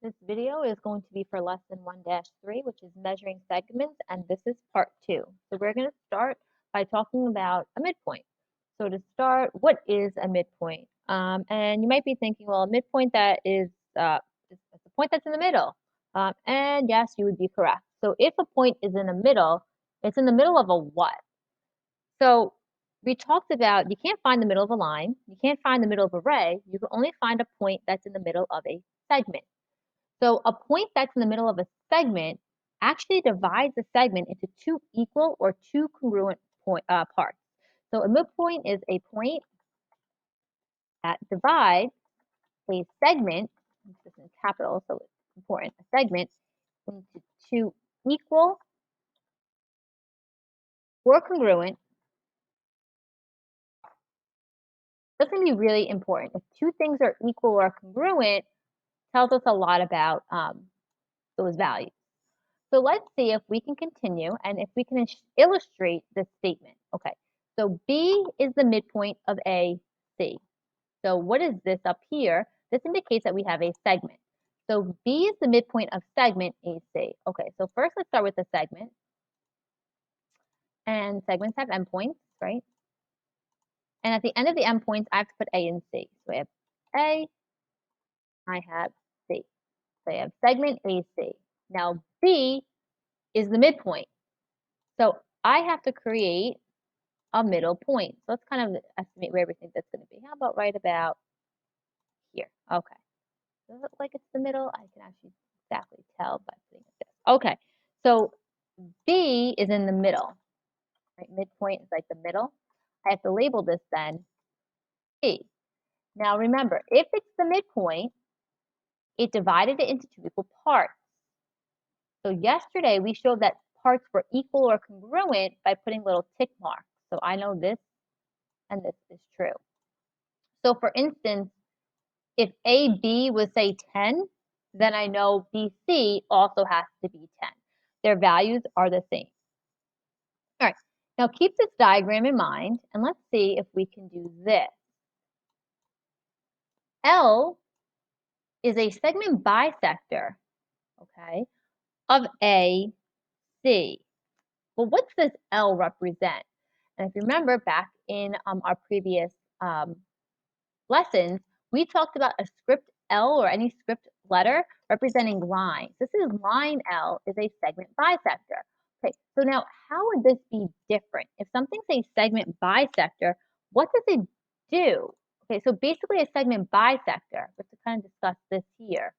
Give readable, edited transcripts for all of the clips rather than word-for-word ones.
This video is going to be for lesson 1-3, which is measuring segments, and this is part 2. So we're going to start by talking about a midpoint. So to start, what is a midpoint? And you might be thinking, well, a midpoint that is a point that's in the middle. And yes, you would be correct. So if a point is in the middle, it's in the middle of a what? So we talked about you can't find the middle of a line, you can't find the middle of a ray, you can only find a point that's in the middle of a segment. So a point that's in the middle of a segment actually divides the segment into two equal or two congruent parts. So a midpoint is a point that divides a segment, this is in capital, so it's important, a segment into two equal or congruent. That's going to be really important. If two things are equal or congruent, tells us a lot about those values. So let's see if we can continue and if we can illustrate this statement. Okay, so B is the midpoint of AC. So what is this up here? This indicates that we have a segment. So B is the midpoint of segment AC. Okay, so first let's start with the segment. And segments have endpoints, right? And at the end of the endpoints, I have to put A and C. So I have A, I have C. So I have segment AC. Now B is the midpoint. So I have to create a middle point. So let's kind of estimate where we think that's going to be. How about right about here? Okay. Does it look like it's the middle? I can actually exactly tell by putting it this. Okay. So B is in the middle. Right? Midpoint is like the middle. I have to label this then B. Now remember, if it's the midpoint, it divided it into two equal parts. So yesterday we showed that parts were equal or congruent by putting little tick marks. So I know this and this is true. So for instance, if AB was say 10, then I know BC also has to be 10. Their values are the same. All right, now keep this diagram in mind and let's see if we can do this. L is a segment bisector, okay, of AC. Well, what's this L represent? And if you remember back in our previous lessons, we talked about a script L or any script letter representing lines. This is line L is a segment bisector. Okay, so now how would this be different? If something's a segment bisector, what does it do? Okay, so basically a segment bisector, just to kind of discuss this here.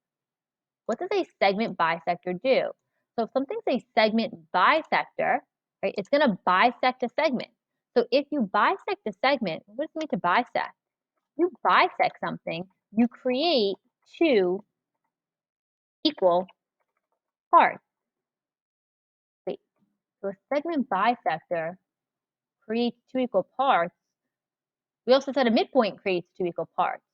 What does a segment bisector do? So if something's a segment bisector, right, it's going to bisect a segment. So if you bisect a segment, what does it mean to bisect? You bisect something, you create two equal parts. Wait, so a segment bisector creates two equal parts. We also said a midpoint creates two equal parts.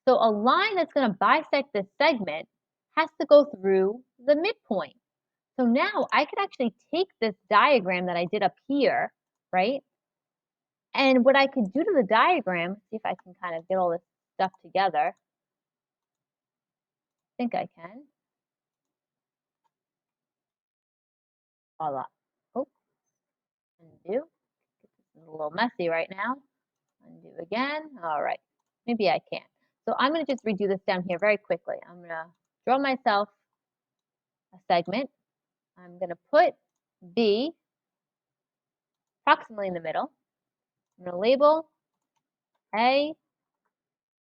So a line that's going to bisect this segment has to go through the midpoint. So now I could actually take this diagram that I did up here, right? And what I could do to the diagram, see if I can kind of get all this stuff together. I think I can. Voila. Oh, undo. It's a little messy right now. Undo again. All right. Maybe I can. So I'm going to just redo this down here very quickly. I'm going to draw myself a segment. I'm going to put B approximately in the middle. I'm going to label A,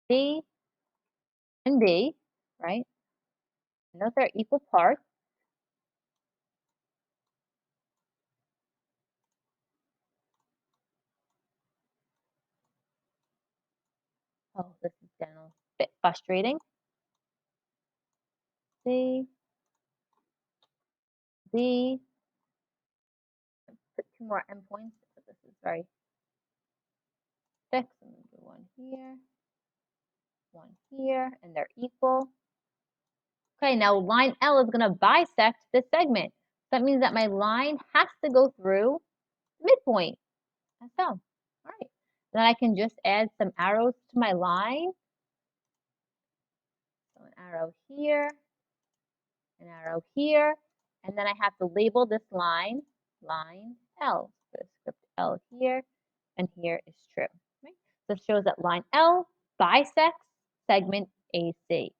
B, and B, right? Note they're equal parts. Oh, this is getting a bit frustrating. C, B, put two more endpoints, but this is very thick. So I'm going to do one here, and they're equal. Okay, now line L is going to bisect this segment. That means that my line has to go through midpoint. That's so. All right. Then I can just add some arrows to my line. So an arrow here an arrow here, and then I have to label this line, line L. So script L here, and here is true. Right? So it shows that line L bisects segment AC.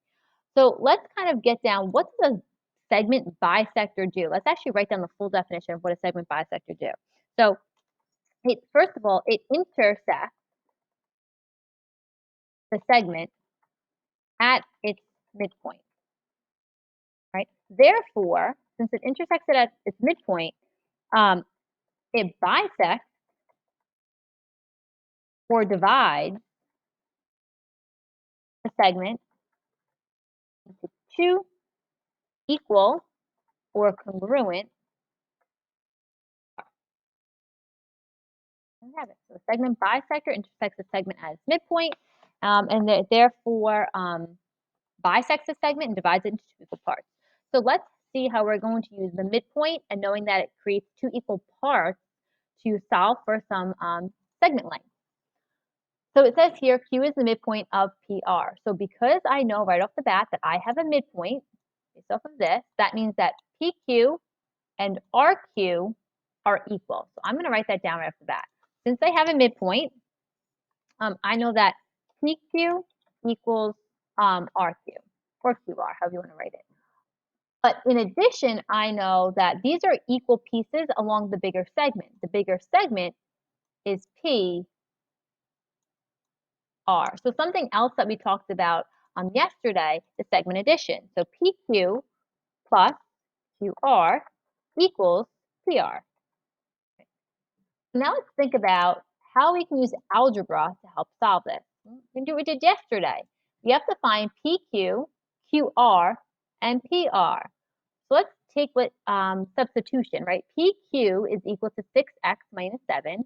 So let's kind of get down, what does a segment bisector do? Let's actually write down the full definition of what a segment bisector do. So first of all, it intersects the segment at its midpoint, right? Therefore, since it intersects it at its midpoint, it bisects or divides the segment into two equal or congruent. Have it. So a segment bisector intersects the segment at its midpoint, and therefore bisects the segment and divides it into two equal parts. So let's see how we're going to use the midpoint and knowing that it creates two equal parts to solve for some segment length. So it says here Q is the midpoint of PR. So because I know right off the bat that I have a midpoint based off of this, that means that PQ and RQ are equal. So I'm going to write that down right off the bat. Since I have a midpoint, I know that PQ equals RQ, or QR, however you want to write it. But in addition, I know that these are equal pieces along the bigger segment. The bigger segment is PR. So something else that we talked about yesterday is segment addition. So PQ plus QR equals PR. Now let's think about how we can use algebra to help solve this. We can do what we did yesterday. We have to find PQ, QR, and PR. So let's take what substitution, right? PQ is equal to 6x minus 7.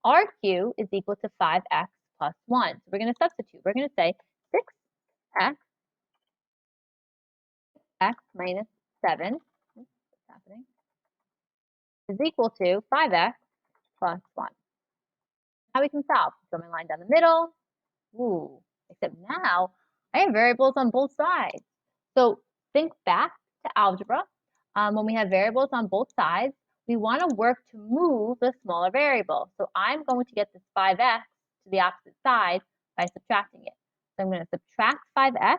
RQ is equal to 5x plus 1. So we're going to substitute. We're going to say 6x minus 7 what's happening, is equal to 5x plus 1. Now we can solve. Throw my line down the middle. Ooh, except now I have variables on both sides. So think back to algebra. When we have variables on both sides, we want to work to move the smaller variable. So I'm going to get this 5x to the opposite side by subtracting it. So I'm going to subtract 5x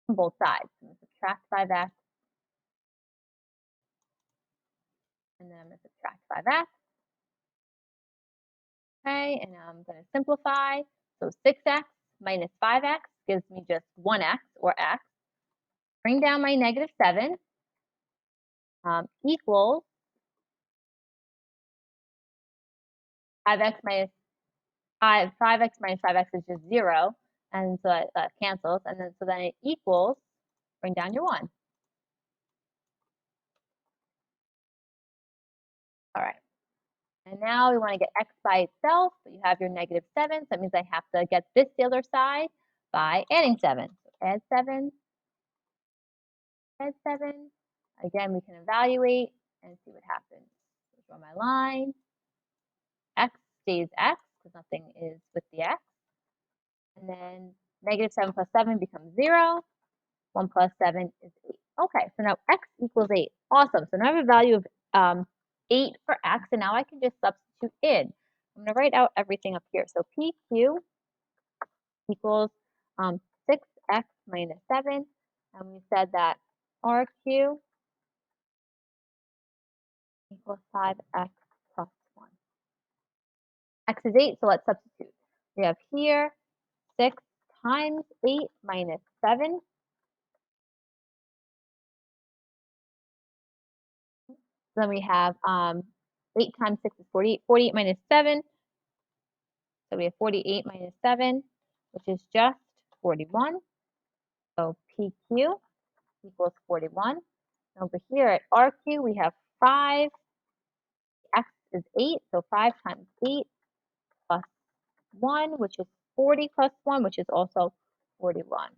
from both sides. I'm going to subtract 5x, and then I'm going to subtract 5x. Okay, and now I'm going to simplify. So 6x minus 5x gives me just 1x, or x. Bring down my negative 7 equals 5x minus 5x minus 5x is just 0, and so that cancels, and then so then it equals, bring down your 1. All right, and now we want to get x by itself, but you have your negative 7, so that means I have to get this the other side by adding 7. So add 7, add 7. Again, we can evaluate and see what happens. So draw my line. X stays x, because nothing is with the x. And then negative 7 plus 7 becomes 0. 1 plus 7 is 8. Okay, so now x equals 8. Awesome. So now I have a value of 8 for x, and now I can just substitute in. I'm going to write out everything up here. So PQ equals 6x minus 7, and we said that RQ equals 5x plus 1. X is 8, so let's substitute. We have here 6 times 8 minus 7. Then we have 8 times 6 is 48. 48 minus 7. So we have 48 minus 7, which is just 41. So PQ equals 41. And over here at RQ, we have 5. X is 8, so 5 times 8 plus 1, which is 40 plus 1, which is also 41.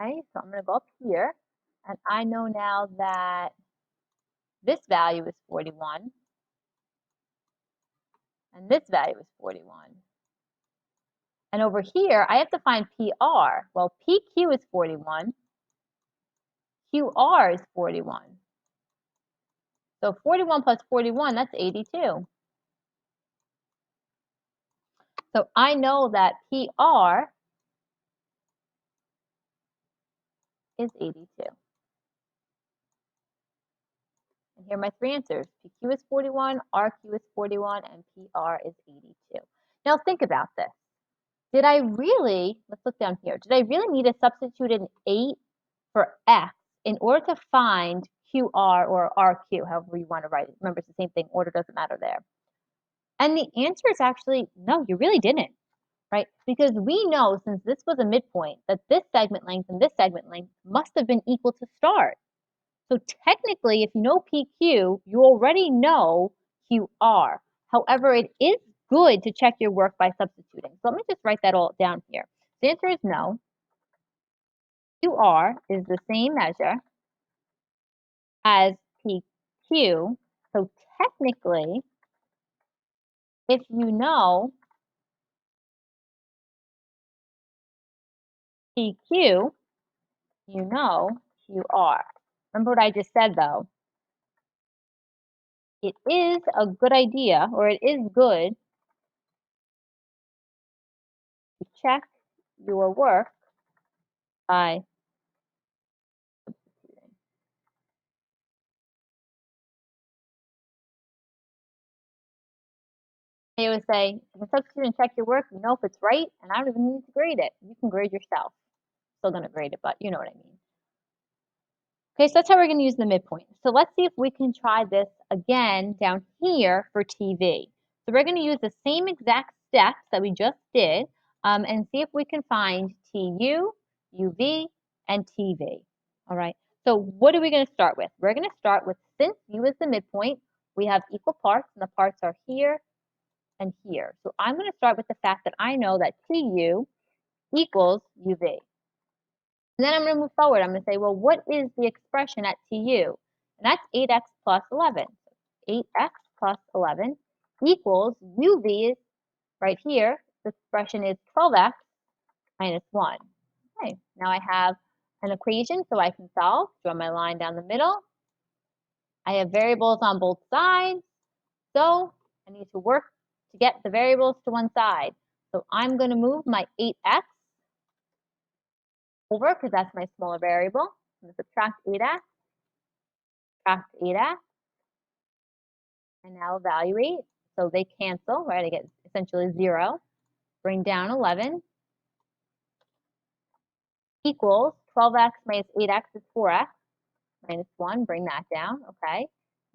Okay, so I'm going to go up here, and I know now that this value is 41, and this value is 41. And over here, I have to find PR. Well, PQ is 41. QR is 41. So 41 plus 41, that's 82. So I know that PR is 82. And here are my three answers. PQ is 41, RQ is 41, and PR is 82. Now think about this. Did I really, let's look down here, did I really need to substitute an 8 for X in order to find QR or RQ, however you want to write it? Remember, it's the same thing. Order doesn't matter there. And the answer is actually, no, you really didn't, right? Because we know, since this was a midpoint, that this segment length and this segment length must have been equal to start. So technically, if you know PQ, you already know QR. However, it is good to check your work by substituting. So let me just write that all down here. The answer is no. QR is the same measure as PQ. So technically, if you know PQ, you know QR. Remember what I just said though. It is a good idea, or it is good to check your work by substituting. They would say, you can substitute and check your work, you know if it's right, and I don't even need to grade it. You can grade yourself. Still gonna grade it, but you know what I mean. Okay, so that's how we're gonna use the midpoint. So let's see if we can try this again down here for TV. So we're gonna use the same exact steps that we just did and see if we can find TU, UV, and TV. All right, so what are we gonna start with? We're gonna start with, since U is the midpoint, we have equal parts, and the parts are here and here. So I'm going to start with the fact that I know that TU equals UV. And then I'm going to move forward. I'm going to say, well, what is the expression at TU? And that's 8x plus 11. 8x plus 11 equals UV is right here. The expression is 12x minus 1. Okay, now I have an equation so I can solve. Draw my line down the middle. I have variables on both sides. So I need to work to get the variables to one side. So I'm going to move my 8x over because that's my smaller variable. I'm going to subtract 8x, and now evaluate. So they cancel, right? I get essentially 0. Bring down 11 equals 12x minus 8x is 4x minus 1. Bring that down, okay?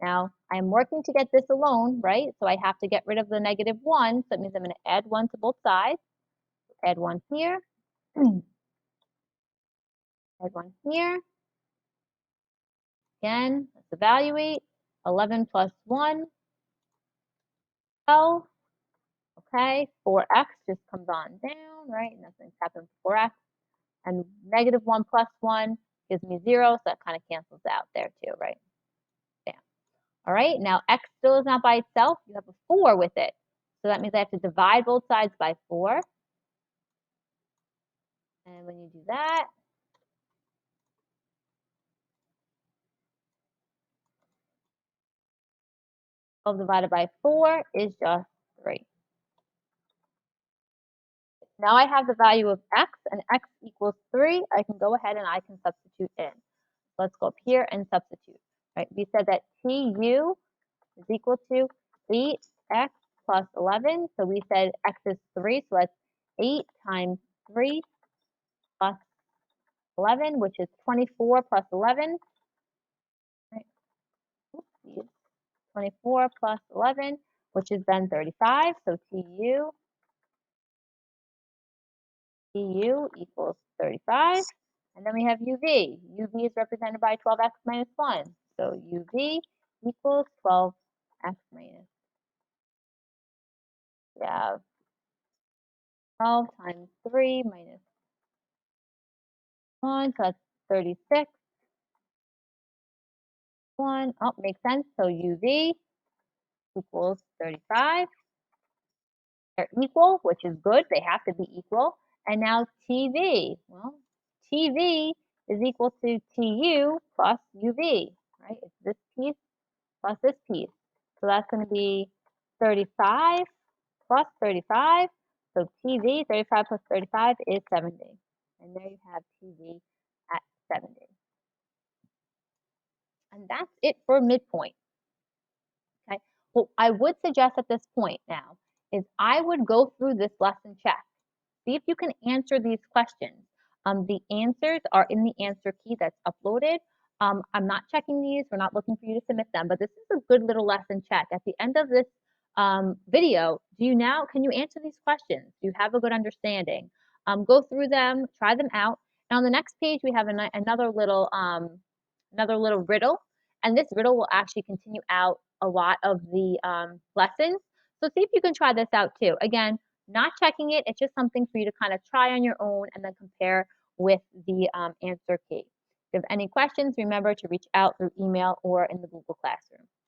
Now I'm working to get this alone, right? So I have to get rid of the negative 1. So that means I'm going to add 1 to both sides. Add 1 here. Add 1 here. Again, let's evaluate. 11 plus 1, 12. Okay, 4x just comes on down, right? Nothing's happened to 4x. And negative 1 plus 1 gives me 0, so that kind of cancels out there too, right? Yeah. All right, now x still is not by itself. You have a 4 with it. So that means I have to divide both sides by 4. And when you do that, 12 divided by 4 is just 3. Now I have the value of x, and x equals 3. I can go ahead and I can substitute in. Let's go up here and substitute. Right? We said that TU is equal to 8x plus 11. So we said x is 3, so that's 8 times 3 plus 11, which is 24 plus 11. Right? Oopsies. 24 plus 11, which is then 35. So TU equals 35. And then we have UV. UV is represented by 12x minus 1. So UV equals 12x minus. We have 12 times 3 minus 1, so that's 36. 1, oh, makes sense. So UV equals 35. They're equal, which is good. They have to be equal. And now TV. Well, TV is equal to TU plus UV, right? It's this piece plus this piece. So that's going to be 35 plus 35. So TV, 35 plus 35 is 70. And there you have TV at 70. And that's it for midpoint. Okay. What I would suggest at this point now is I would go through this lesson check. See if you can answer these questions. The answers are in the answer key that's uploaded. I'm not checking these. We're not looking for you to submit them, but this is a good little lesson check. At the end of this video, can you answer these questions? Do you have a good understanding? Go through them, try them out. And on the next page, we have another little riddle, and this riddle will actually continue out a lot of the lessons. So see if you can try this out too. Again, not checking it, it's just something for you to kind of try on your own and then compare with the answer key. If you have any questions, remember to reach out through email or in the Google Classroom.